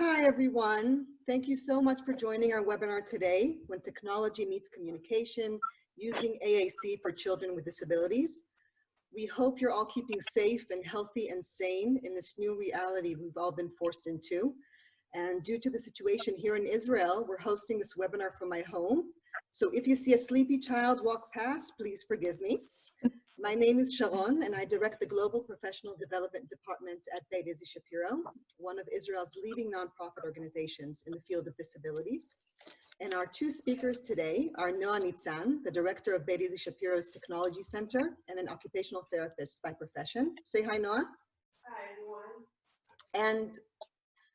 Hi, everyone. Thank you so much for joining our webinar today, When Technology Meets Communication, using AAC for children with disabilities. We hope you're all keeping safe and healthy and sane in this new reality we've all been forced into. And due to the situation here in Israel, we're hosting this webinar from my home. So if you see a sleepy child walk past, please forgive me. My name is Sharon, and I direct the Global Professional Development Department at Beit Izzy Shapiro, one of Israel's leading nonprofit organizations in the field of disabilities. And our two speakers today are Noah Nitzan, the director of Beit Izzy Shapiro's Technology Center and an occupational therapist by profession. Say hi, Noah. Hi, everyone.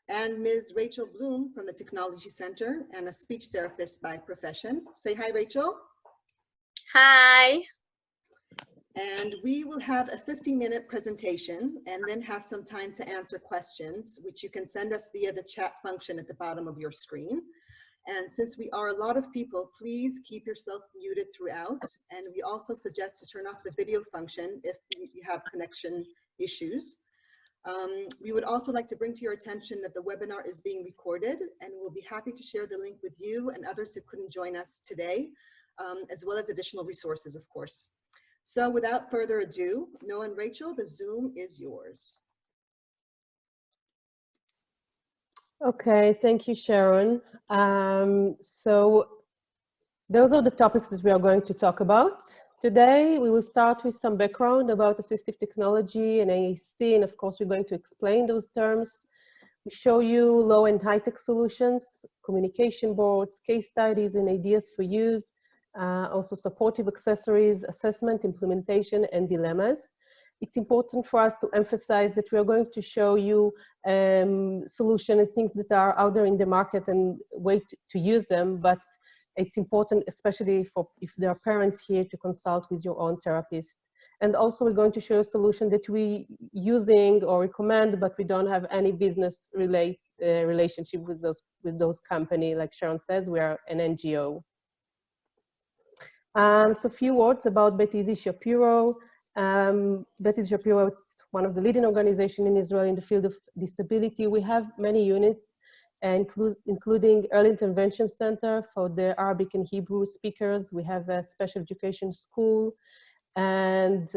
And Ms. Rachel Bloom from the Technology Center and a speech therapist by profession. Say hi, Rachel. Hi. And we will have a 50-minute presentation and then have some time to answer questions, which you can send us via the chat function at the bottom of your screen. And since we are a lot of people, please keep yourself muted throughout. And we also suggest to turn off the video function if you have connection issues. We would also like to bring to your attention that the webinar is being recorded, and we'll be happy to share the link with you and others who couldn't join us today, as well as additional resources, of course. So without further ado, Noah and Rachel, the Zoom is yours. Okay, thank you, Sharon. So those are the topics that we are going to talk about. Today, we will start with some background about assistive technology and AAC, and of course, we're going to explain those terms. We show you low and high-tech solutions, communication boards, case studies, and ideas for use. Also supportive accessories, assessment, implementation, and dilemmas. It's important for us to emphasize that we are going to show you solutions and things that are out there in the market and way to use them, but it's important, especially for if there are parents here, to consult with your own therapist. And also we're going to show a solution that we using or recommend, but we don't have any business relationship with those companies. Like Sharon says, we are an NGO. So a few words about Beit Izzy Shapiro. Beit Izzy Shapiro, it's one of the leading organizations in Israel in the field of disability. We have many units, including Early Intervention Center for the Arabic and Hebrew speakers. We have a special education school, and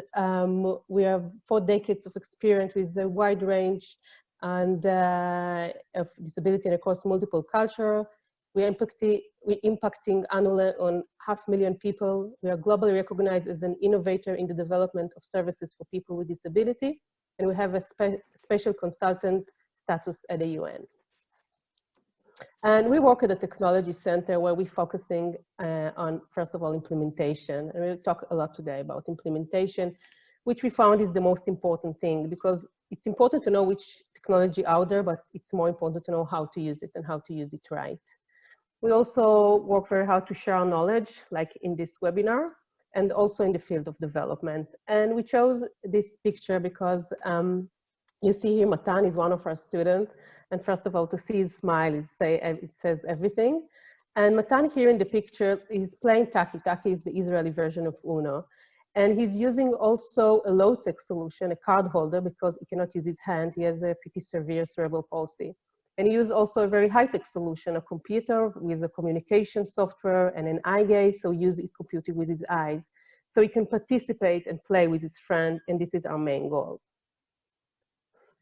we have 4 decades of experience with a wide range of disability and across multiple cultures. We're impacting annually on 500,000 people. We are globally recognized as an innovator in the development of services for people with disability. And we have a special consultant status at the UN. And we work at the Technology Center where we're focusing on, first of all, implementation. And we'll talk a lot today about implementation, which we found is the most important thing, because it's important to know which technology out there, but it's more important to know how to use it and how to use it right. We also work very hard to share our knowledge, like in this webinar, and also in the field of development. And we chose this picture because you see here Matan is one of our students. And first of all, to see his smile, it says everything. And Matan here in the picture is playing Taki. Taki is the Israeli version of Uno. And he's using also a low-tech solution, a card holder, because he cannot use his hands. He has a pretty severe cerebral palsy. And he used also a very high-tech solution, a computer with a communication software and an eye gaze, so he uses his computer with his eyes. So he can participate and play with his friend, and this is our main goal.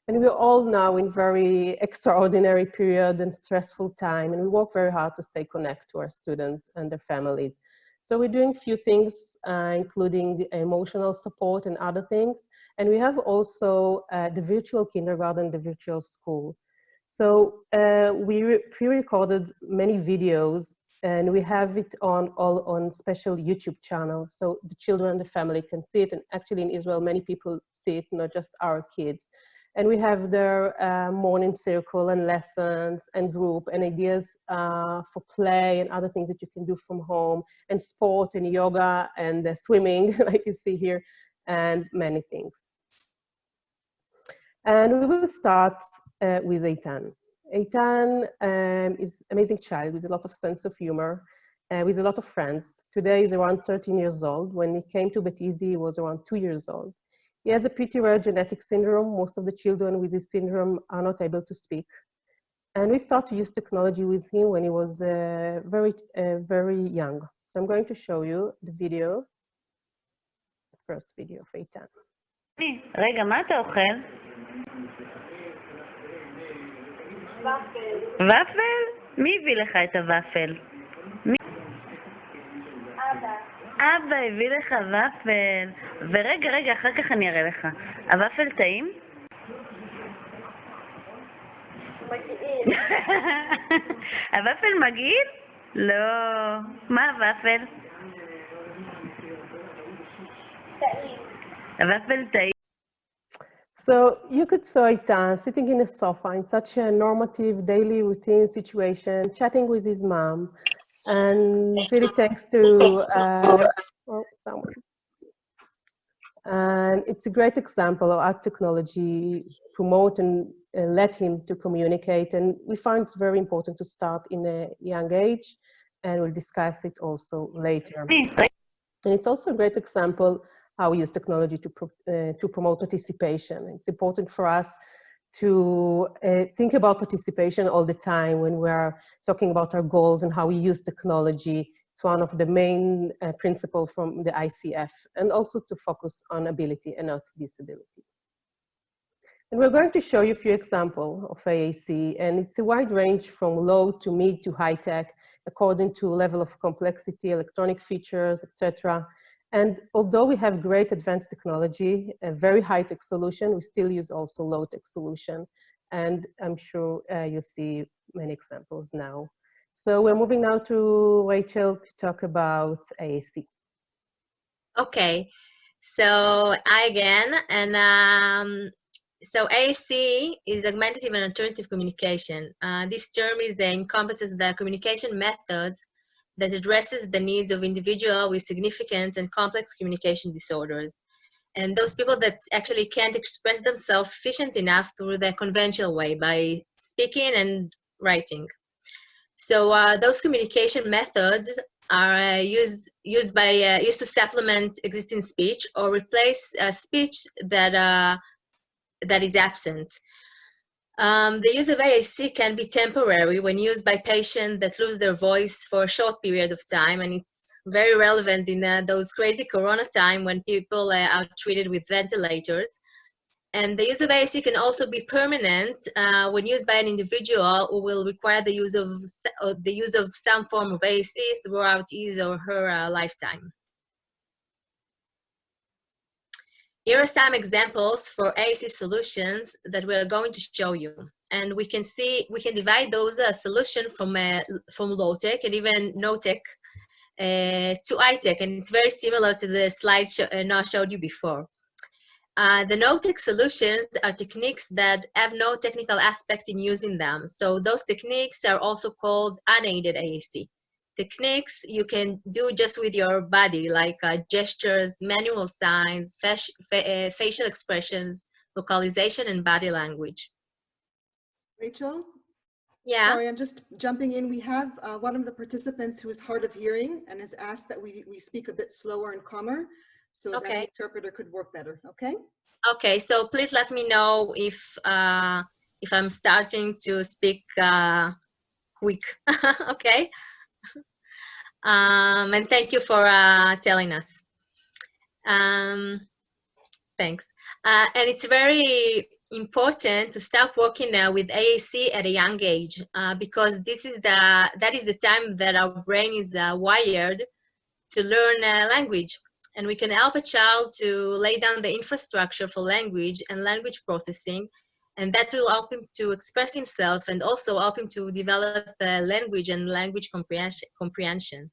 And we're all now in very extraordinary period and stressful time, and we work very hard to stay connected to our students and their families. So we're doing a few things, including emotional support and other things. And we have also the virtual kindergarten, the virtual school. So we pre-recorded many videos, and we have it on special YouTube channel, so the children and the family can see it. And actually in Israel, many people see it, not just our kids. And we have their morning circle and lessons and group and ideas for play and other things that you can do from home, and sport and yoga and swimming, like you see here, and many things. And we will start with Eitan. Eitan is an amazing child with a lot of sense of humor, with a lot of friends. Today he's around 13 years old. When he came to Beit Izzy, he was around 2 years old. He has a pretty rare genetic syndrome. Most of the children with this syndrome are not able to speak. And we start to use technology with him when he was very young. So I'm going to show you the video, the first video of איתן. רגע, מה אתה אוכל? ופל? מי הביא לך את הוופל? אבא הביא לך ופל. ורגע, אחר כך אני אראה לך. הוופל טעים? מגעיל. הוופל מגעיל? לא. מה הוופל? טעים. הוופל טעים. So you could saw Eitan sitting in a sofa in such a normative daily routine situation, chatting with his mom, and really thanks to someone. And it's a great example of how technology promote and let him to communicate. And we find it's very important to start in a young age, and we'll discuss it also later. And it's also a great example how we use technology to promote participation. It's important for us to think about participation all the time when we are talking about our goals and how we use technology. It's one of the main principles from the ICF, and also to focus on ability and not disability. And we're going to show you a few examples of AAC, and it's a wide range from low to mid to high tech, according to level of complexity, electronic features, etc. And although we have great advanced technology, a very high-tech solution, we still use also low-tech solution. And I'm sure you see many examples now. So we're moving now to Rachel to talk about AAC. Okay, so hi again, and so AAC is augmentative and alternative communication. This term encompasses the communication methods that addresses the needs of individuals with significant and complex communication disorders, and those people that actually can't express themselves efficient enough through the conventional way by speaking and writing. So those communication methods are used to supplement existing speech or replace speech that is absent. The use of AAC can be temporary when used by patients that lose their voice for a short period of time, and it's very relevant in those crazy corona time when people are treated with ventilators. And the use of AAC can also be permanent when used by an individual who will require the use of some form of AAC throughout his or her lifetime. Here are some examples for AAC solutions that we are going to show you. And we can divide those solutions from low-tech and even no-tech to high-tech, and it's very similar to the slide Noah showed you before. The no-tech solutions are techniques that have no technical aspect in using them. So those techniques are also called unaided AAC. Techniques you can do just with your body, like gestures, manual signs, facial expressions, vocalization, and body language. Rachel? Yeah. Sorry, I'm just jumping in. We have one of the participants who is hard of hearing and has asked that we speak a bit slower and calmer so that the interpreter could work better, okay? Okay, so please let me know if I'm starting to speak quick, okay? And thank you for telling us. Thanks. And it's very important to start working with AAC at a young age because that is the time that our brain is wired to learn language. And we can help a child to lay down the infrastructure for language and language processing, and that will help him to express himself and also help him to develop language and language comprehension.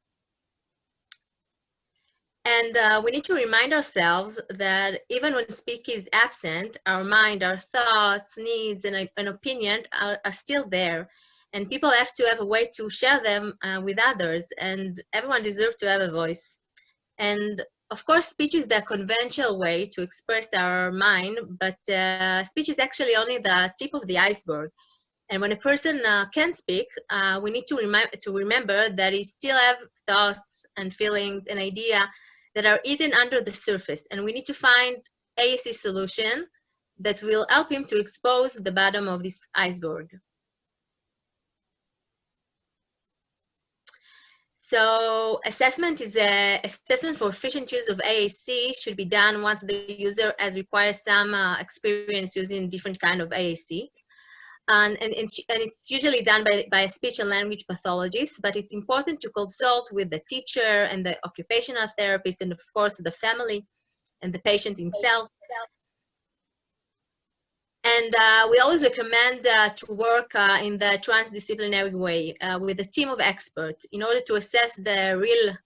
And we need to remind ourselves that even when speech is absent, our mind, our thoughts, needs, and an opinion are still there. And people have to have a way to share them with others, and everyone deserves to have a voice. And of course, speech is the conventional way to express our mind, but speech is actually only the tip of the iceberg. And when a person can speak, we need to remember that he still have thoughts and feelings and ideas that are hidden under the surface. And we need to find AAC solution that will help him to expose the bottom of this iceberg. So assessment for efficient use of AAC should be done once the user has required some experience using different kind of AAC. And it's usually done by a speech and language pathologist, but it's important to consult with the teacher and the occupational therapist and of course the family and the patient himself. And we always recommend to work in the transdisciplinary way with a team of experts in order to assess the real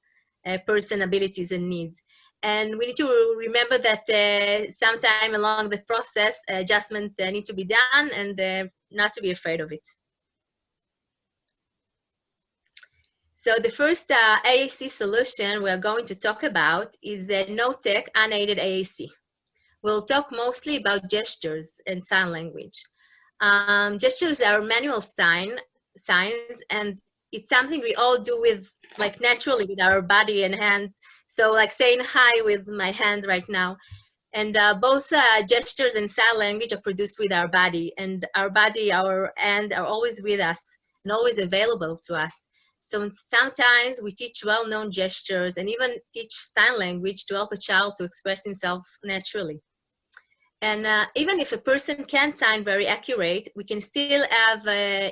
person abilities and needs. And we need to remember that sometime along the process, adjustment need to be done and not to be afraid of it. So the first AAC solution we're going to talk about is a no-tech unaided AAC. We'll talk mostly about gestures and sign language. Gestures are manual signs, and it's something we all do with, like, naturally with our body and hands. So like saying hi with my hand right now. And both gestures and sign language are produced with our body, and our body, our hand are always with us and always available to us. So sometimes we teach well-known gestures and even teach sign language to help a child to express himself naturally. And even if a person can't sign very accurate, we can still have,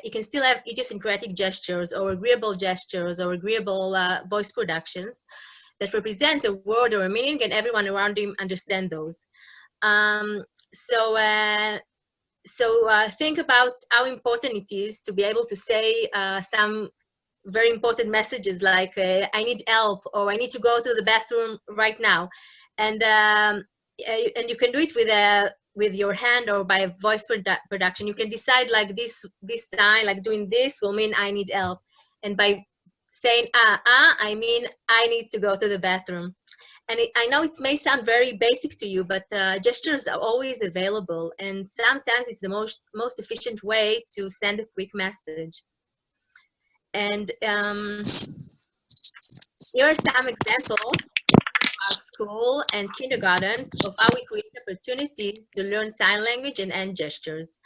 he can still have idiosyncratic gestures or agreeable voice productions that represent a word or a meaning, and everyone around him understand those. Think about how important it is to be able to say some very important messages like I need help, or I need to go to the bathroom right now. And you can do it with your hand or by a voice production. You can decide like this sign, like doing this will mean I need help. And by saying I mean I need to go to the bathroom. And I know it may sound very basic to you, but gestures are always available. And sometimes it's the most efficient way to send a quick message. And here are some examples our school and kindergarten of how we create opportunities to learn sign language and hand gestures.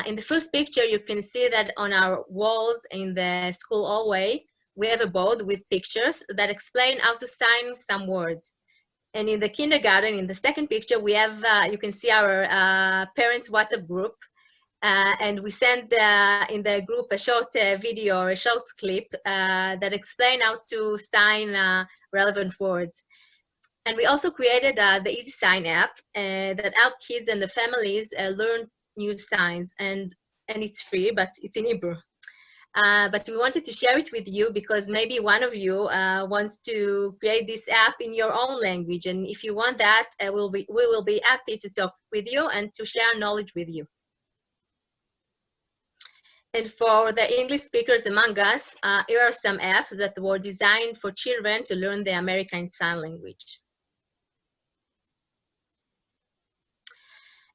In the first picture, you can see that on our walls in the school hallway, we have a board with pictures that explain how to sign some words. And in the kindergarten, in the second picture, we have, you can see our parents' WhatsApp group. And we send in the group a short video or a short clip that explain how to sign relevant words. And we also created the Easy Sign app that help kids and the families learn new signs. And it's free, but it's in Hebrew. But we wanted to share it with you because maybe one of you wants to create this app in your own language. And if you want that, we will be happy to talk with you and to share knowledge with you. And for the English speakers among us, here are some apps that were designed for children to learn the American Sign Language.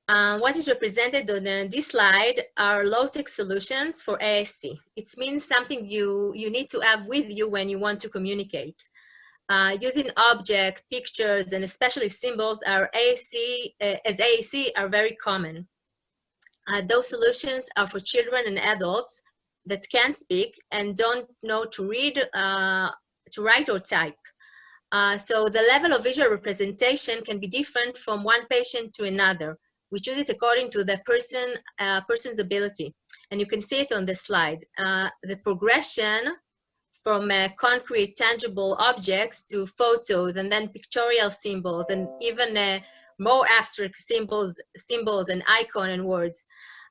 What is represented on this slide are low-tech solutions for AAC. It means something you need to have with you when you want to communicate. Using objects, pictures, and especially symbols as AAC are very common. Those solutions are for children and adults that can't speak and don't know to read, to write or type. So the level of visual representation can be different from one patient to another. We choose it according to the person's ability. And you can see it on the slide. The progression from concrete, tangible objects to photos and then pictorial symbols and even more abstract symbols and icons and words.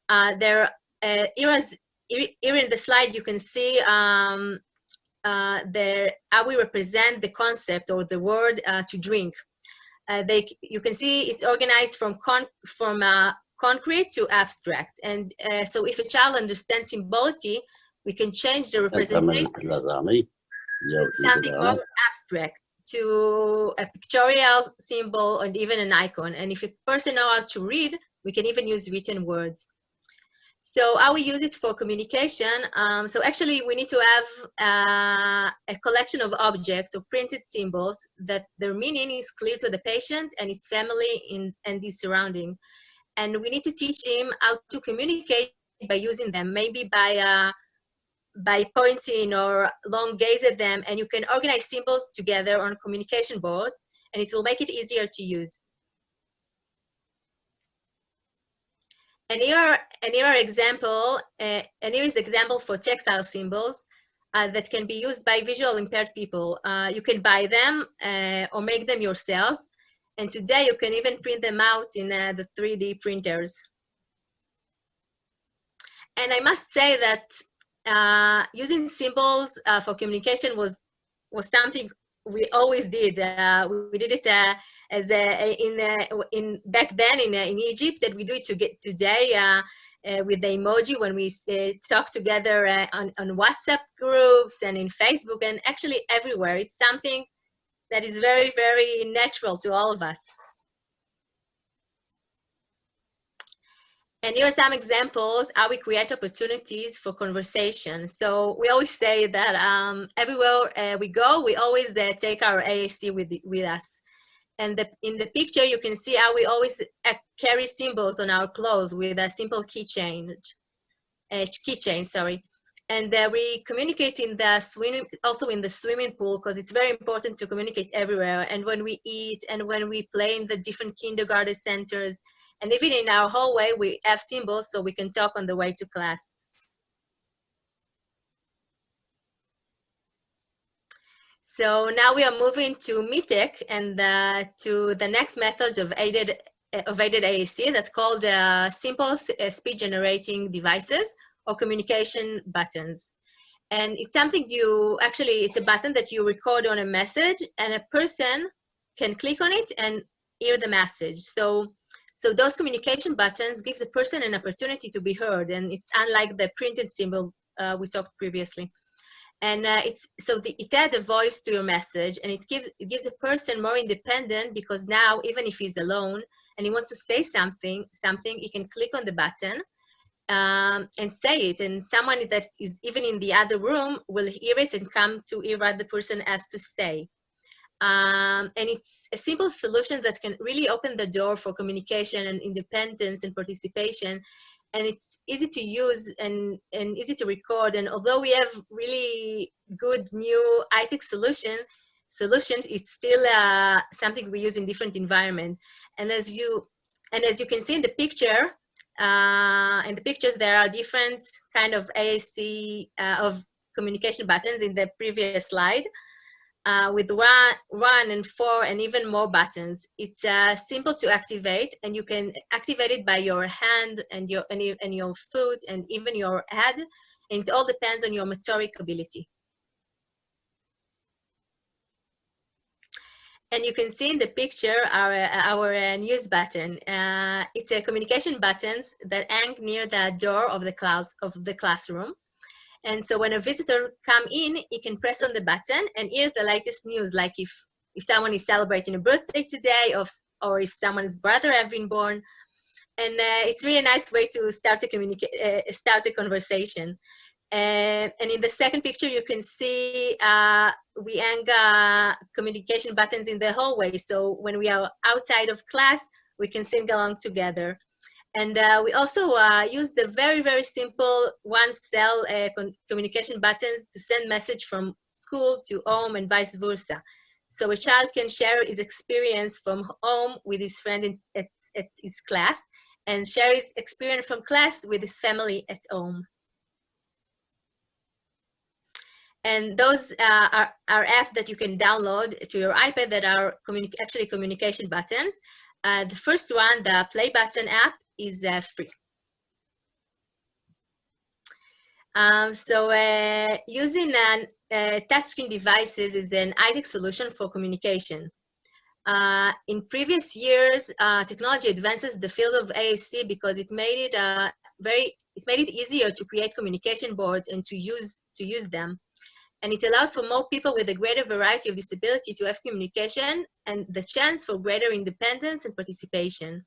Here in the slide, you can see how we represent the concept or the word to drink. You can see it's organized from concrete to abstract. And so if a child understands symbolically, we can change the representation to something more abstract, to a pictorial symbol and even an icon. And if a person knows how to read, we can even use written words. So how we use it for communication, so actually we need to have a collection of objects or printed symbols that their meaning is clear to the patient and his family and his surrounding. And we need to teach him how to communicate by using them, maybe by by pointing or long gaze at them, and you can organize symbols together on communication boards, and it will make it easier to use. And here is example for tactile symbols that can be used by visual impaired people. You can buy them or make them yourselves. And today you can even print them out in the 3D printers. And I must say that using symbols for communication was something we always did. We did it back then in Egypt, and we do it today with the emoji when we talk together on WhatsApp groups and in Facebook and actually everywhere. It's something that is very, very natural to all of us. And here are some examples how we create opportunities for conversation. So we always say that everywhere we go, we always take our AAC with us. And in the picture, you can see how we always carry symbols on our clothes with a simple keychain, sorry. And we communicate in the also in the swimming pool, because it's very important to communicate everywhere. And when we eat and when we play in the different kindergarten centers, and even in our hallway, we have symbols so we can talk on the way to class. So now we are moving to MeTech and to the next methods of aided AAC that's called simple speech generating devices or communication buttons. And it's something it's a button that you record on a message and a person can click on it and hear the message. So those communication buttons give the person an opportunity to be heard, and it's unlike the printed symbol we talked previously. And it adds a voice to your message, and it gives a person more independent, because now even if he's alone and he wants to say something, he can click on the button and say it, and someone that is even in the other room will hear it and come to hear what the person has to say. And it's a simple solution that can really open the door for communication and independence and participation. And it's easy to use and easy to record. And although we have really good new high-tech solutions, it's still something we use in different environments. And as you can see in the picture, there are different kind of AAC of communication buttons in the previous slide. With 1 and 4 and even more buttons. It's simple to activate, and you can activate it by your hand and your foot and even your head, and it all depends on your motoric ability. And you can see in the picture our news button. It's a communication buttons that hang near the door of the classroom. And so when a visitor come in, he can press on the button and hear the latest news, like if someone is celebrating a birthday today, or if someone's brother have been born. And it's really a nice way to start a conversation. And in the second picture, you can see we hang communication buttons in the hallway. So when we are outside of class, we can sing along together. And we also use the very, very simple one-cell communication buttons to send message from school to home and vice versa. So a child can share his experience from home with his friend at his class, and share his experience from class with his family at home. And those are apps that you can download to your iPad that are actually communication buttons. The first one, the Play Button app, is free. Using touchscreen devices is an high-tech solution for communication. In previous years, technology advances the field of AAC because it made it easier to create communication boards and to use them. And it allows for more people with a greater variety of disability to have communication and the chance for greater independence and participation.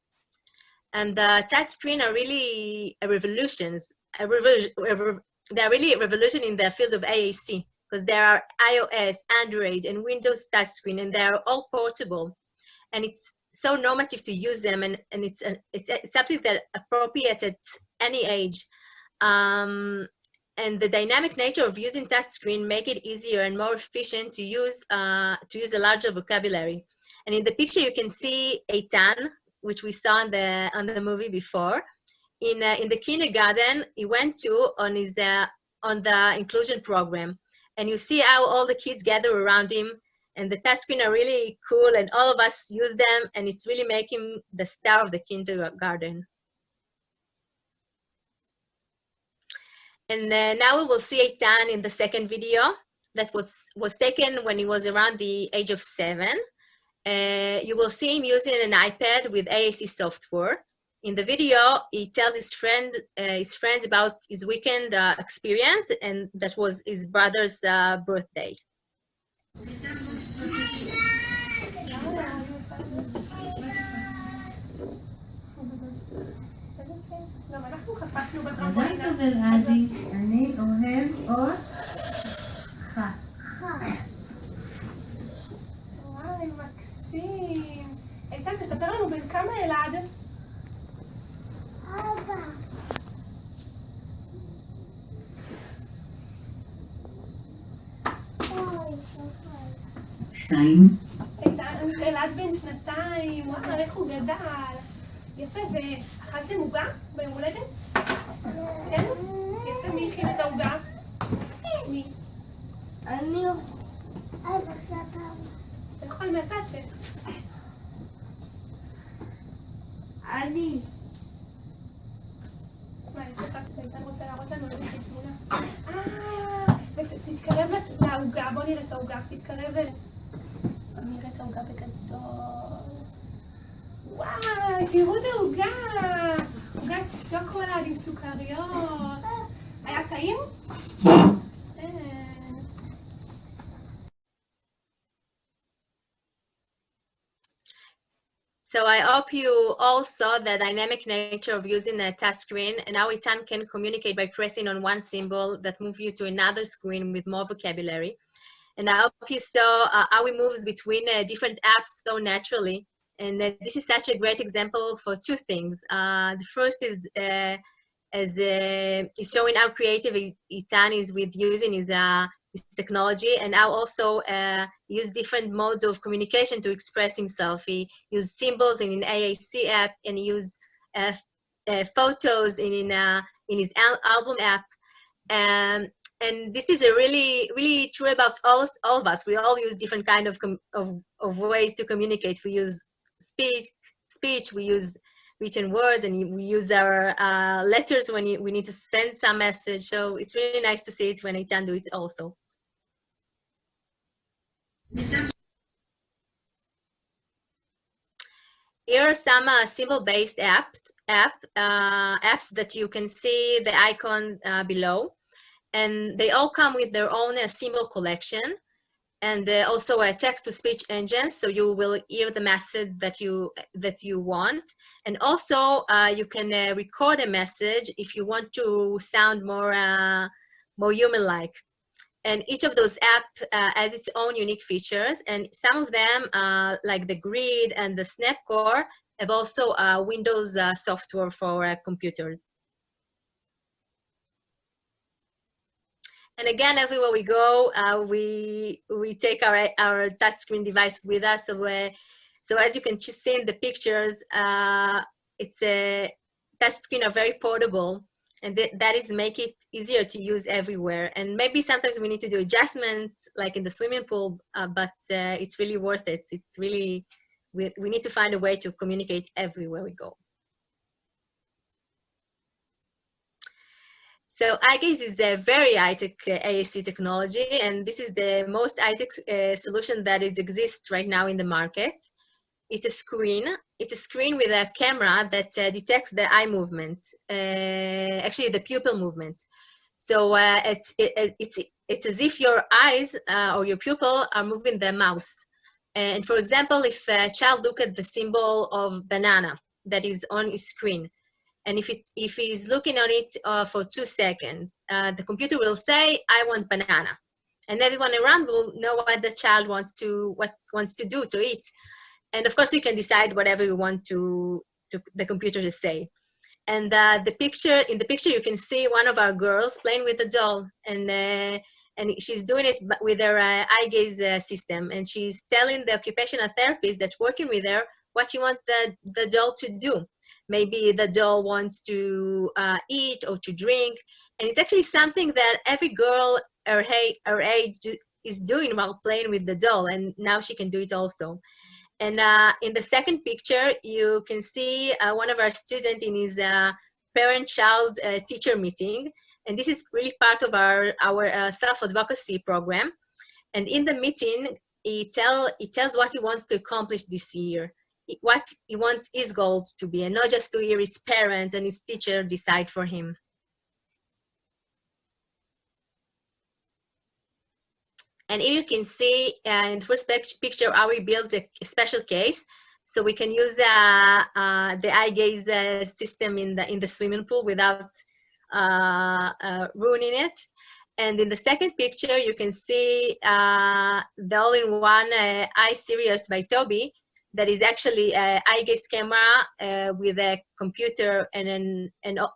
And the touchscreen are really a revolution. They're really a revolution in the field of AAC, because there are iOS, Android, and Windows touchscreen, and they are all portable. And it's so normative to use them, and it's something that appropriate at any age. And and the dynamic nature of using touchscreen make it easier and more efficient to use a larger vocabulary. And in the picture, you can see Eitan, which we saw on the movie before. In the kindergarten, he went to on the inclusion program, and you see how all the kids gather around him, and the touchscreen are really cool, and all of us use them, and it's really making him the star of the kindergarten. And now we will see Eitan in the second video that was taken when he was around the age of 7. You will see him using an iPad with AAC software. In the video, he tells his friends about his weekend experience, and that was his brother's birthday. מזל טוב אלעדי, אני אוהב אותך. וואי, מקסים. איתן, תספר לנו בן כמה אלעד? 4. שתיים. איתן, אלעד בן 2, וואי, איך הוא גדל. יפה, ואכלתם עוגה ביום הולדת? כן? יפה, מי הכין את העוגה? מי? אני תאכל מהטאצ'ה. אני מה, יש לך? איתן רוצה להראות לנו איזושהי תמונה. ותתקרב לעוגה, בוא נראה את העוגה, תתקרב אליה. בוא נראה את העוגה בגדול. וואי, תראו את העוגה! עוגת שוקולד עם סוכריות. היה טעים? So I hope you all saw the dynamic nature of using a touchscreen, and how Eitan can communicate by pressing on one symbol that moves you to another screen with more vocabulary. And I hope you saw how he moves between different apps so naturally. And this is such a great example for two things. The first is showing how creative Eitan is with using his technology, and how also use different modes of communication to express himself. He used symbols in an AAC app, and he used photos in his album app. And this is a really true about all of us. We all use different kind of ways to communicate. We use speech, we use written words, and we use our letters when we need to send some message. So it's really nice to see it when Eitan do it also. Here are some symbol-based apps that you can see the icon below, and they all come with their own symbol collection, and also a text-to-speech engine, so you will hear the message that you want. And also you can record a message if you want to sound more human-like. And each of those apps has its own unique features, and some of them, like the Grid and the Snapcore, have also Windows software for computers. And again, everywhere we go, we take our touchscreen device with us. So as you can see in the pictures, it's a touchscreen are very portable, and that is make it easier to use everywhere. And maybe sometimes we need to do adjustments, like in the swimming pool, but it's really worth it. It's really, we need to find a way to communicate everywhere we go. So iGaze is a very high-tech AAC technology, and this is the most high-tech solution that exists right now in the market. It's a screen. It's a screen with a camera that detects the eye movement, actually the pupil movement. So it's as if your eyes or your pupil are moving the mouse. And for example, if a child look at the symbol of banana that is on his screen, and if he's looking on it for 2 seconds, the computer will say, "I want banana," and everyone around will know what the child wants to do to eat. And of course, we can decide whatever we want the computer to say. And in the picture, you can see one of our girls playing with a doll, and she's doing it with her eye gaze system, and she's telling the occupational therapist that's working with her what she wants the doll to do. Maybe the doll wants to eat or to drink, and it's actually something that every girl her age is doing while playing with the doll, and now she can do it also. And in the second picture, you can see one of our students in his parent-child teacher meeting. And this is really part of our self-advocacy program. And in the meeting, he tells what he wants to accomplish this year, what he wants his goals to be, and not just to hear his parents and his teacher decide for him. And here you can see in the first picture how we built a special case, so we can use the eye gaze system in the swimming pool without ruining it. And in the second picture, you can see the all-in-one iSirius by Toby, that is actually an eye gaze camera with a computer and an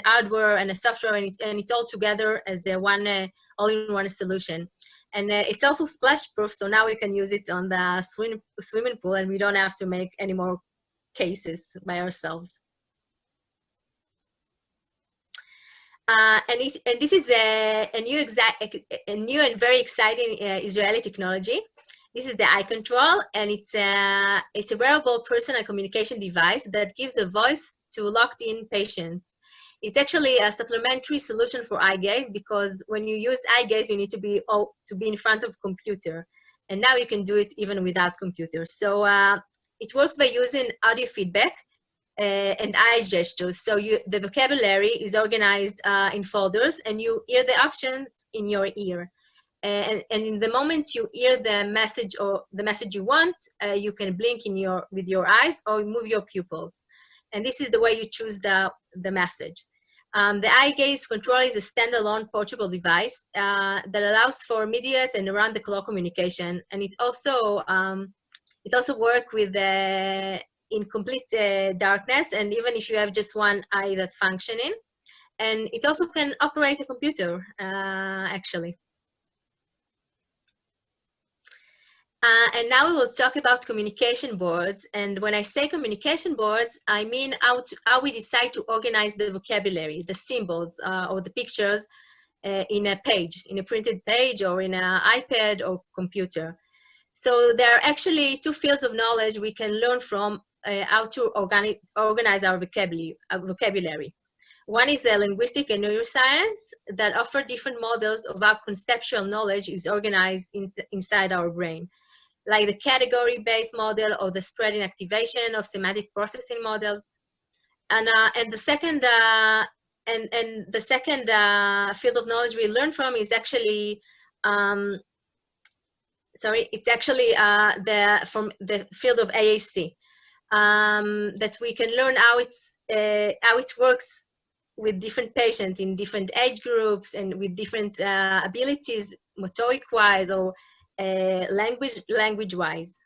hardware and a software, and it's all together as a one all-in-one solution. And it's also splash-proof, so now we can use it on the swimming pool, and we don't have to make any more cases by ourselves. And this is a new and very exciting Israeli technology. This is the eye control, and it's a wearable personal communication device that gives a voice to locked-in patients. It's actually a supplementary solution for eye gaze, because when you use eye gaze, you need to be in front of a computer. And now you can do it even without computers. So it works by using audio feedback and eye gestures. So the vocabulary is organized in folders, and you hear the options in your ear. And in the moment you hear the message or the message you want, you can blink with your eyes or move your pupils. And this is the way you choose the message. The eye gaze control is a standalone portable device that allows for immediate and around-the-clock communication, and it also works with in complete darkness, and even if you have just one eye that's functioning, and it also can operate a computer actually. And now we will talk about communication boards. And when I say communication boards, I mean how we decide to organize the vocabulary, the symbols or the pictures in a page, in a printed page or in an iPad or computer. So there are actually two fields of knowledge we can learn from how to organize our vocabulary. One is the linguistic and neuroscience that offer different models of how conceptual knowledge is organized inside our brain, like the category-based model or the spreading activation of semantic processing models. And the second field of knowledge we learn from is actually it's actually from the field of AAC, that we can learn how it works with different patients in different age groups and with different abilities, motoric-wise or language-wise.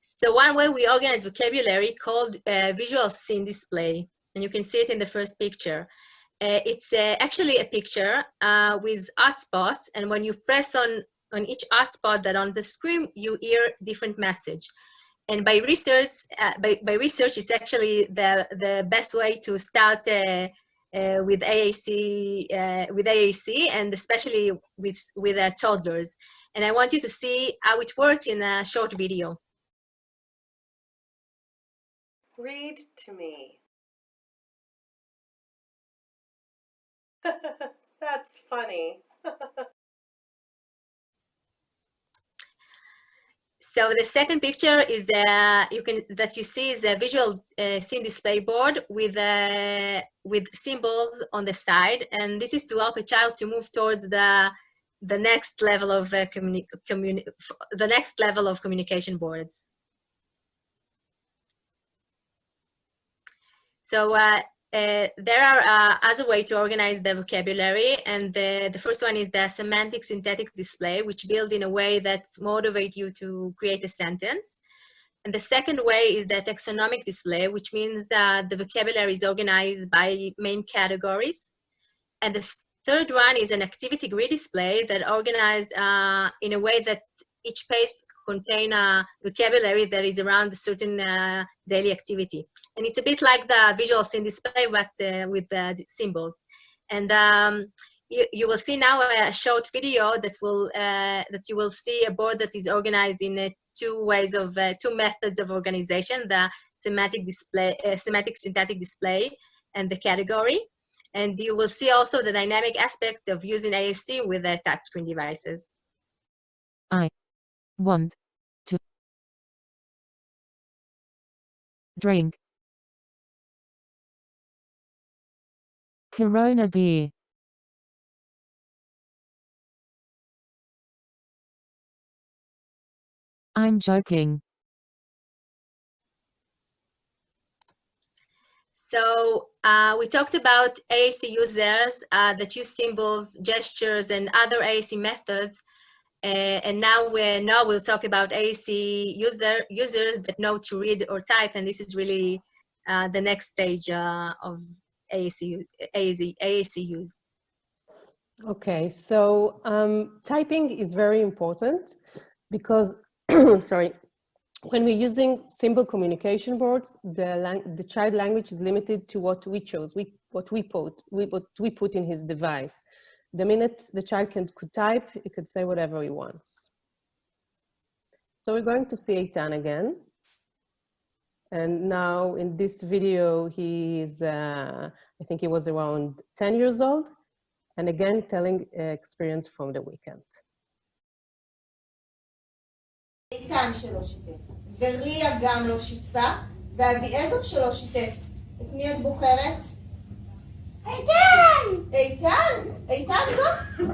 So one way we organize vocabulary called visual scene display, and you can see it in the first picture. It's actually a picture with hotspots, and when you press on each hotspot that on the screen, you hear different message. And by research, it's actually the best way to start with AAC, and especially with toddlers. And I want you to see how it works in a short video. Read to me. That's funny. So the second picture is that you see is a visual scene display board with symbols on the side, and this is to help a child to move towards the next level of communication boards. So there are other ways to organize the vocabulary, and the first one is the semantic synthetic display, which build in a way that motivates you to create a sentence. And the second way is the taxonomic display, which means the vocabulary is organized by main categories. And the third one is an activity grid display that organized in a way that each page contain a vocabulary that is around a certain daily activity. And it's a bit like the visual scene display, but with the symbols. And you will see now a short video that you will see a board that is organized in two methods of organization: the semantic display, syntactic display, and the category. And you will see also the dynamic aspect of using AAC with the touchscreen devices. I want to drink Corona beer. I'm joking. So we talked about AAC users that use symbols, gestures, and other AAC methods. And now we'll talk about AAC users that know to read or type, and this is really the next stage of AAC use. Okay, so typing is very important because, sorry, when we're using symbol communication boards, the child language is limited to what we chose, what we put in his device. The minute the child could type, he could say whatever he wants. So we're going to see Eitan again. And now in this video, he is, I think he was around 10 years old. And again, telling experience from the weekend. איתן שלא שיתף, וריה גם לא שיתפה, ואביעזר שלא שיתף. את מי את בוחרת? איתן! איתן? איתן בוא.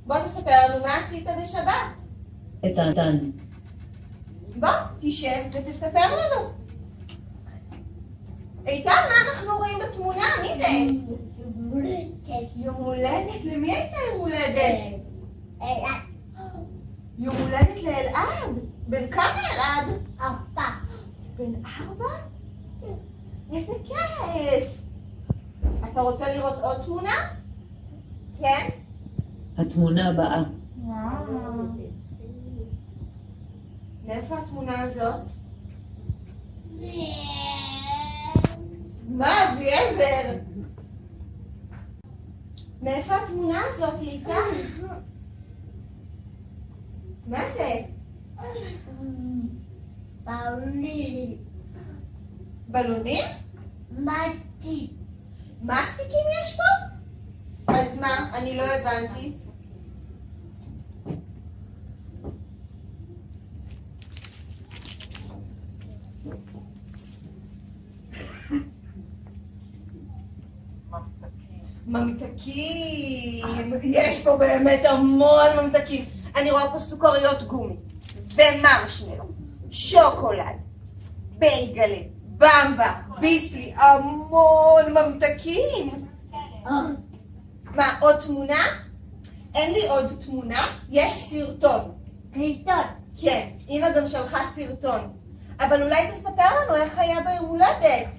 בוא תספר לנו מה עשית בשבת. איתן. בוא, תשב ותספר לנו. איתן, מה אנחנו רואים בתמונה? מי זה? יום הולדת. למי הייתה יום הולדת? יום הולדת לאלעד. בן כמה אלעד? 4. בן 4? איזה כיף. אתה רוצה לראות עוד תמונה? כן? התמונה הבאה. מאיפה התמונה הזאת? מה, אביעזר? מאיפה התמונה הזאת, איתן? מה זה? בלונים. בלונים? מסטיק. מסטיקים יש פה? אז מה? אני לא הבנתי. ממתקים, יש פה באמת המון ממתקים. אני רואה פה סוכריות גומי, ומרשמלו, שוקולד, בייגלה, במבה, ביסלי, המון ממתקים. מה, עוד תמונה? אין לי עוד תמונה, יש סרטון. סרטון? כן, אמא גם שלחה סרטון. אבל אולי תספר לנו איך היה ביום הולדת.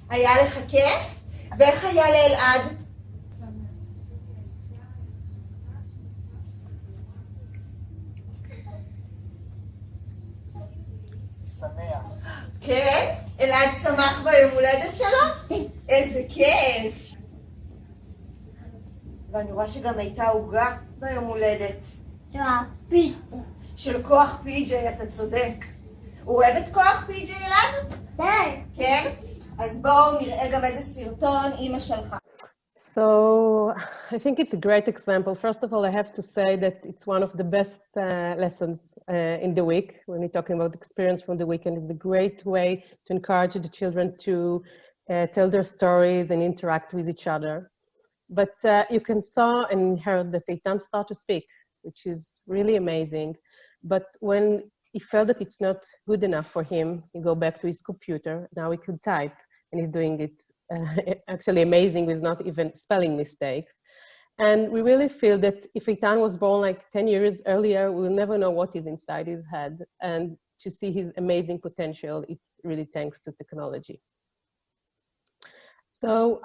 היה לך כיף? ואיך היה לאלעד? שמח. כן? אלעד שמח ביום הולדת שלו? איזה כיף! ואני רואה שגם הייתה עוגה ביום הולדת. פיצה. של כוח פי.ג'יי, אתה צודק. הוא אוהב את כוח פי.ג'יי, אלעד? כן. כן? אז בואו נראה גם איזה סרטון אמא שלך. So I think it's a great example. First of all, I have to say that it's one of the best lessons in the week. When we're talking about experience from the weekend, it's a great way to encourage the children to tell their stories and interact with each other. But you can saw and heard that Eitan start to speak, which is really amazing. But when he felt that it's not good enough for him, he go back to his computer. Now he could type, and he's doing it actually amazing with not even spelling mistakes. And we really feel that if Eitan was born like 10 years earlier, we'll never know what is inside his head. And to see his amazing potential, it's really thanks to technology. So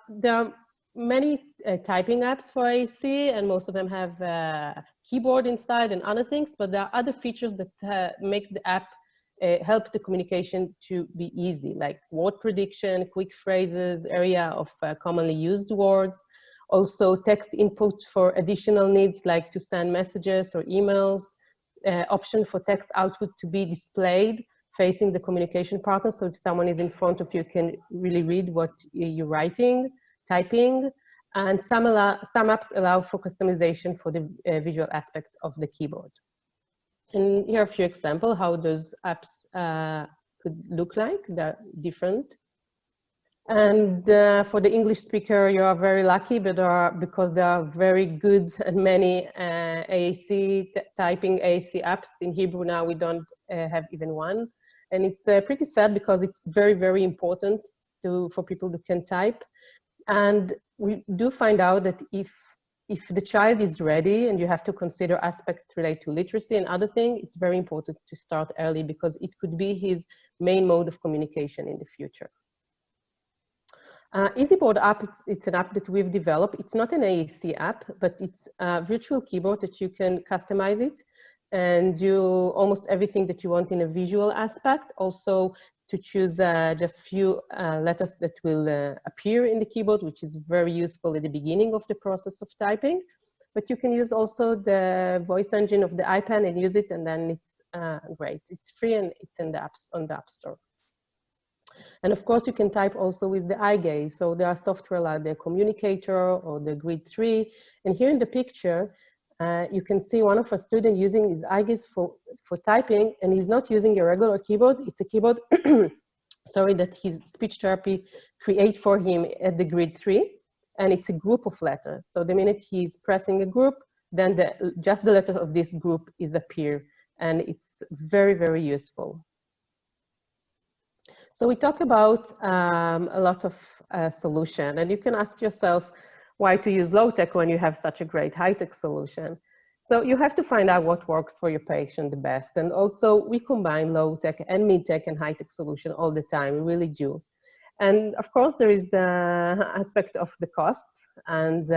there are many typing apps for AAC, and most of them have a keyboard inside and other things, but there are other features that make the app help the communication to be easy, like word prediction, quick phrases, area of commonly used words, also text input for additional needs like to send messages or emails, option for text output to be displayed facing the communication partner, so if someone is in front of you, can really read what you're writing, typing, and some apps allow for customization for the visual aspects of the keyboard. And here are a few examples how those apps could look like. They're different. And for the English speaker, you are very lucky, but because there are very good and many typing AAC apps. In Hebrew now, we don't have even one. And it's pretty sad because it's very, very important for people who can type. And we do find out that if the child is ready, and you have to consider aspects related to literacy and other things, it's very important to start early because it could be his main mode of communication in the future. EasyBoard app, it's an app that we've developed. It's not an AAC app, but it's a virtual keyboard that you can customize it and do almost everything that you want in a visual aspect. Also to choose just few letters that will appear in the keyboard, which is very useful at the beginning of the process of typing. But you can use also the voice engine of the iPad and use it, and then it's great. It's free and it's in the on the App Store. And of course, you can type also with the eye gaze. So there are software like the Communicator or the Grid 3. And here in the picture, you can see one of our students using his eye gaze for typing, and he's not using a regular keyboard. It's a keyboard, sorry, that his speech therapy create for him at the Grid 3, and it's a group of letters. So the minute he's pressing a group, then just the letter of this group is appear, and it's very, very useful. So we talk about a lot of solution, and you can ask yourself why to use low-tech when you have such a great high-tech solution. So you have to find out what works for your patient the best. And also we combine low-tech and mid-tech and high-tech solution all the time, we really do. And of course there is the aspect of the cost, and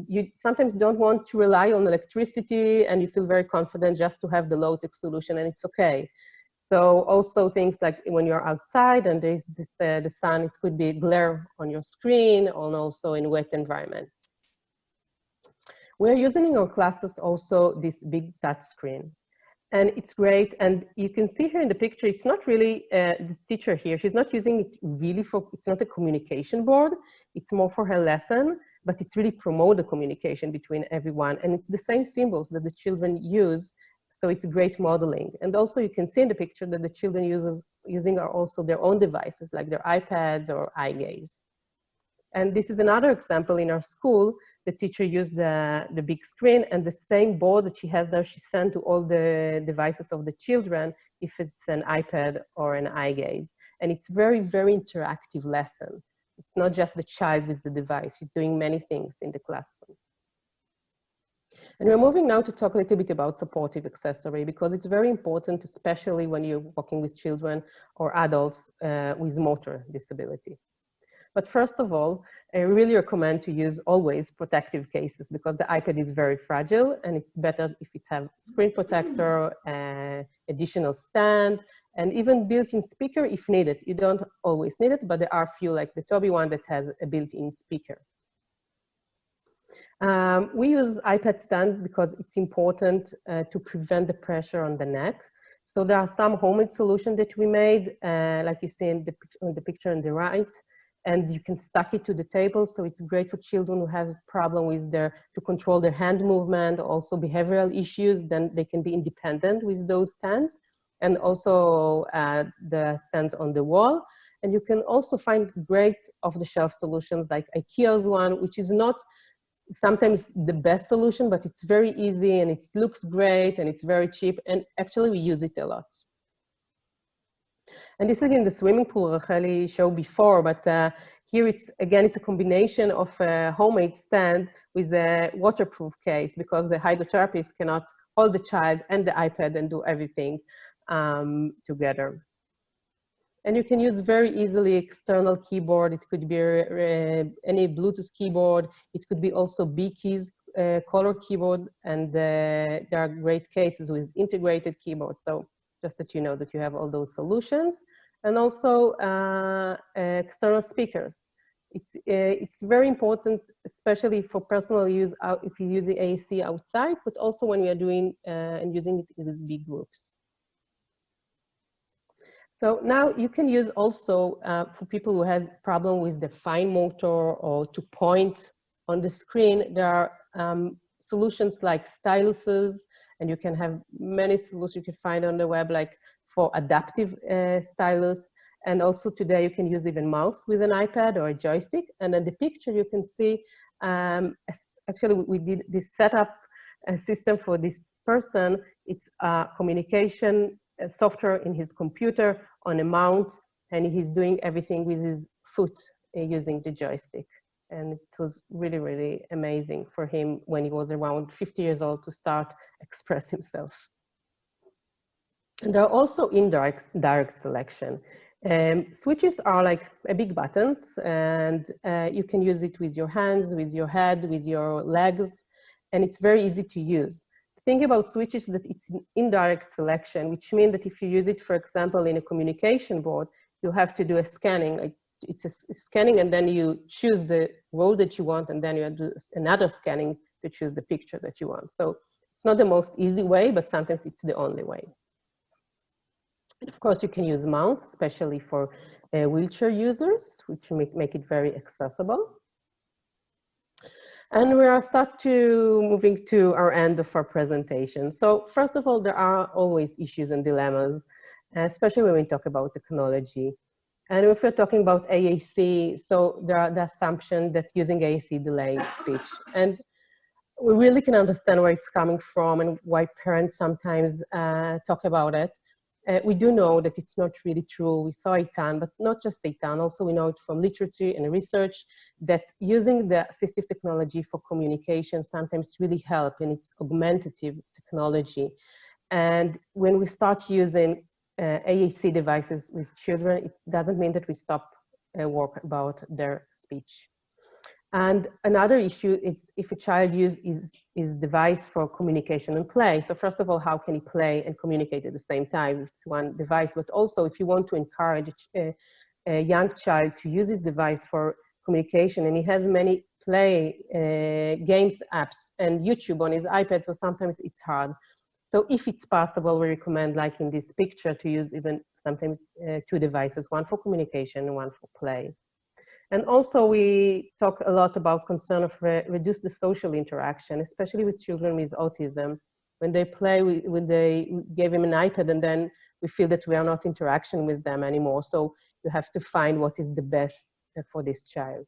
you sometimes don't want to rely on electricity, and you feel very confident just to have the low-tech solution, and it's okay. So also things like when you're outside and there's the sun, it could be glare on your screen, and also in wet environments. We're using in our classes also this big touch screen, and it's great. And you can see here in the picture, it's not really the teacher here. She's not using it really for, it's not a communication board. It's more for her lesson, but it's really promote the communication between everyone. And it's the same symbols that the children use. So it's great modeling. And also you can see in the picture that the children using are also their own devices, like their iPads or eye gaze. And this is another example in our school. The teacher used the big screen, and the same board that she has there, she sent to all the devices of the children, if it's an iPad or an eye gaze. And it's very, very interactive lesson. It's not just the child with the device. She's doing many things in the classroom. And we're moving now to talk a little bit about supportive accessory, because it's very important, especially when you're working with children or adults with motor disability. But first of all, I really recommend to use always protective cases, because the iPad is very fragile, and it's better if it has screen protector, additional stand, and even built-in speaker if needed. You don't always need it, but there are few, like the Tobii one that has a built-in speaker. We use iPad stand because it's important to prevent the pressure on the neck. So there are some homemade solutions that we made, like you see in the picture on the right, and you can stack it to the table. So it's great for children who have problem with to control their hand movement, also behavioral issues, then they can be independent with those stands, and also the stands on the wall. And you can also find great off-the-shelf solutions like IKEA's one, which is not sometimes the best solution, but it's very easy and it looks great and it's very cheap, and actually we use it a lot. And this again, the swimming pool Racheli showed before, but Here it's, again, it's a combination of a homemade stand with a waterproof case because the hydrotherapist cannot hold the child and the iPad and do everything together. And you can use very easily external keyboard. It could be any Bluetooth keyboard. It could be also B keys, color keyboard, and there are great cases with integrated keyboard. So just that you know that you have all those solutions. And also external speakers. It's very important, especially for personal use if you're using AAC outside, but also when we are doing and using it in these big groups. So now you can use also for people who has problem with the fine motor or to point on the screen. There are solutions like styluses, and you can have many solutions you can find on the web, like for adaptive stylus. And also today you can use even mouse with an iPad or a joystick. And in the picture you can see, actually we did this setup system for this person. It's a communication software in his computer on a mount, and he's doing everything with his foot using the joystick. And it was really, really amazing for him when he was around 50 years old to start express himself. And there are also direct selection. Switches are like big buttons, and you can use it with your hands, with your head, with your legs, and it's very easy to use. The thing about switches is that it's an indirect selection, which means that if you use it, for example, in a communication board, you have to do a scanning. Like it's a scanning, and then you choose the role that you want, and then you do another scanning to choose the picture that you want. So it's not the most easy way, but sometimes it's the only way. And of course, you can use mouse, especially for wheelchair users, which make it very accessible. And we are moving to our end of our presentation. So first of all, there are always issues and dilemmas, especially when we talk about technology. And if we're talking about AAC, so there are the assumption that using AAC delays speech. And we really can understand where it's coming from and why parents sometimes talk about it. We do know that it's not really true. We saw a ton, but not just a ton. Also, we know it from literature and research that using the assistive technology for communication sometimes really help, and it's augmentative technology. And when we start using AAC devices with children, it doesn't mean that we stop work about their speech. And another issue is if a child uses his device for communication and play. So first of all, how can he play and communicate at the same time? It's one device, but also if you want to encourage a young child to use his device for communication, and he has many play games apps and YouTube on his iPad, so sometimes it's hard. So if it's possible, we recommend, like in this picture, to use even sometimes 2 devices, one for communication and one for play. And also we talk a lot about concern of reduce the social interaction, especially with children with autism. When they play, when they gave him an iPad, and then we feel that we are not interaction with them anymore. So you have to find what is the best for this child.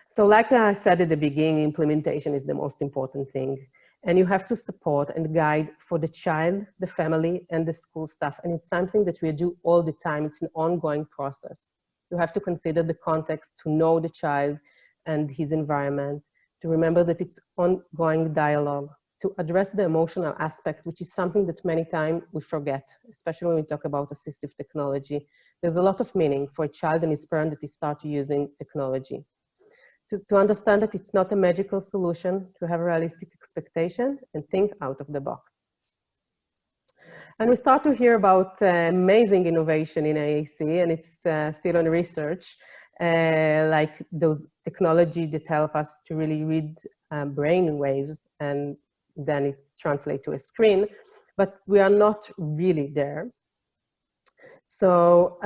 So like I said at the beginning, implementation is the most important thing. And you have to support and guide for the child, the family, and the school staff. And it's something that we do all the time. It's an ongoing process. You have to consider the context, to know the child and his environment, to remember that it's ongoing dialogue, to address the emotional aspect, which is something that many times we forget, especially when we talk about assistive technology. There's a lot of meaning for a child and his parent that he starts using technology. To understand that it's not a magical solution, to have a realistic expectation and think out of the box. And we start to hear about amazing innovation in AAC, and it's still on research, like those technology that help us to really read brain waves, and then it's translated to a screen, but we are not really there. So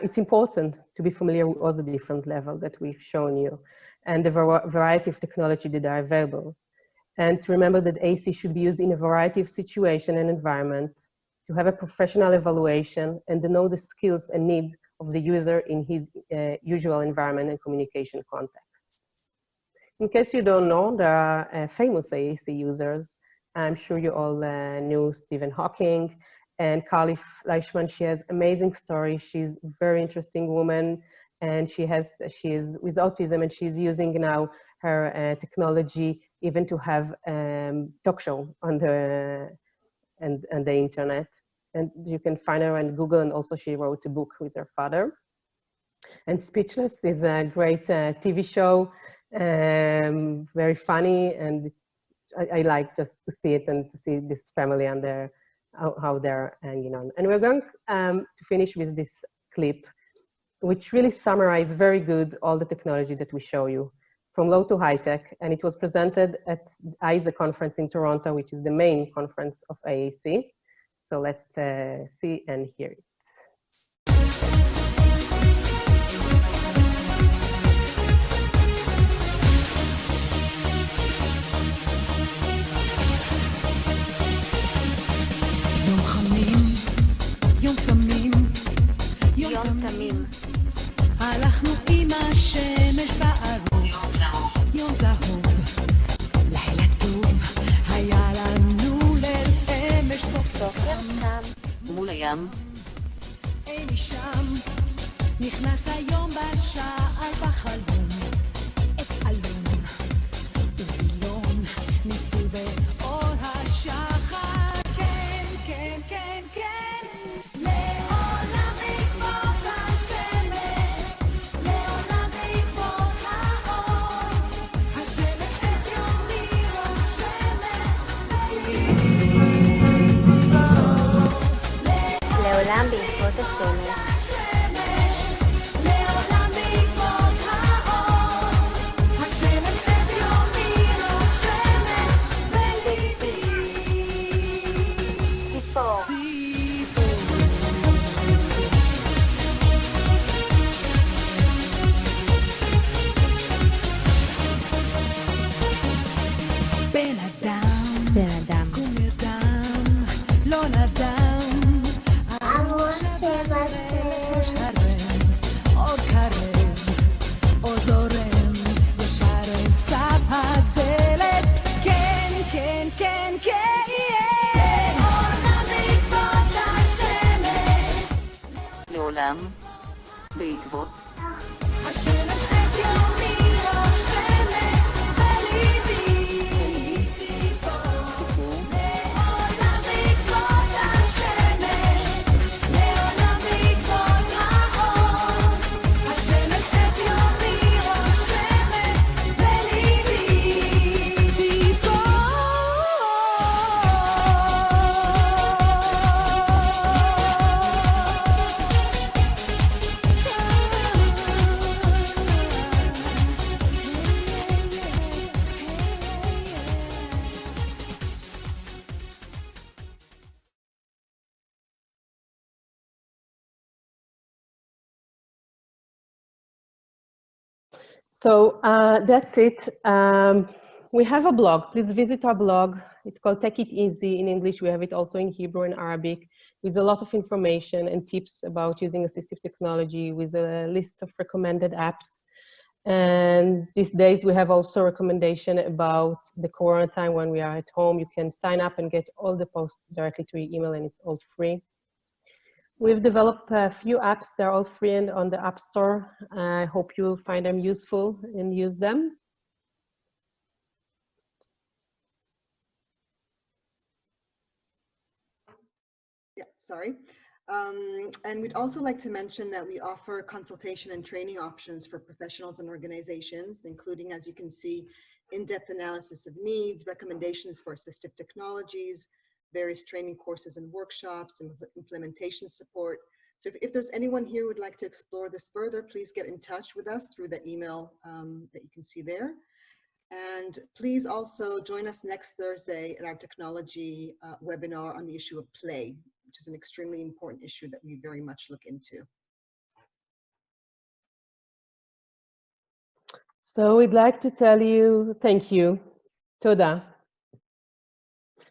it's important to be familiar with all the different levels that we've shown you, and the variety of technology that are available. And to remember that AAC should be used in a variety of situations and environments, to have a professional evaluation, and to know the skills and needs of the user in his usual environment and communication context. In case you don't know, there are famous AAC users. I'm sure you all knew Stephen Hawking and Carly Fleischman. She has amazing story. She's a very interesting woman, and she is with autism, and she's using now her technology even to have talk show on the internet. And you can find her on Google, and also she wrote a book with her father. And Speechless is a great TV show, very funny, and I like just to see it and to see this family and how they're hanging on. And we're going to finish with this clip, which really summarizes very good all the technology that we show you, from low to high tech. And it was presented at ISA conference in Toronto, which is the main conference of AAC. So let's see and hear it. יום תמים. הלכנו עם השמש בערוב. יום זהוב. יום זהוב. לילה טוב. היה לנו ליל אמש בוקר קם. מול הים. אי משם. נכנס היום בשער בחלום. עץ אלון. ובילון. ניצחו באור השחר. כן, כן, כן, כן. לעולם בעקבות השמש. לעולם בעקבות האור. השמש סביוני רושמת בליבי. ציפור. בן אדם. בן אדם. קום ידם. לא נדם. לעולם בעקבות השמש סביוני רושמת בליבי ציפור. לעולם בעקבות השמש. לעולם בעקבות האור. השמש סביוני רושמת בליבי ציפור. So that's it. We have a blog. Please visit our blog. It's called Take It Easy in English. We have it also in Hebrew and Arabic, with a lot of information and tips about using assistive technology, with a list of recommended apps. And these days we have also recommendation about the Corona time when we are at home. You can sign up and get all the posts directly to your email, and it's all free. We've developed a few apps. They're all free and on the App Store. I hope you'll find them useful and use them. Yeah, sorry. And we'd also like to mention that we offer consultation and training options for professionals and organizations, including, as you can see, in-depth analysis of needs, recommendations for assistive technologies, various training courses and workshops, and implementation support. So if there's anyone here who would like to explore this further, please get in touch with us through the email that you can see there. And please also join us next Thursday at our technology webinar on the issue of play, which is an extremely important issue that we very much look into. So we'd like to tell you thank you. Toda.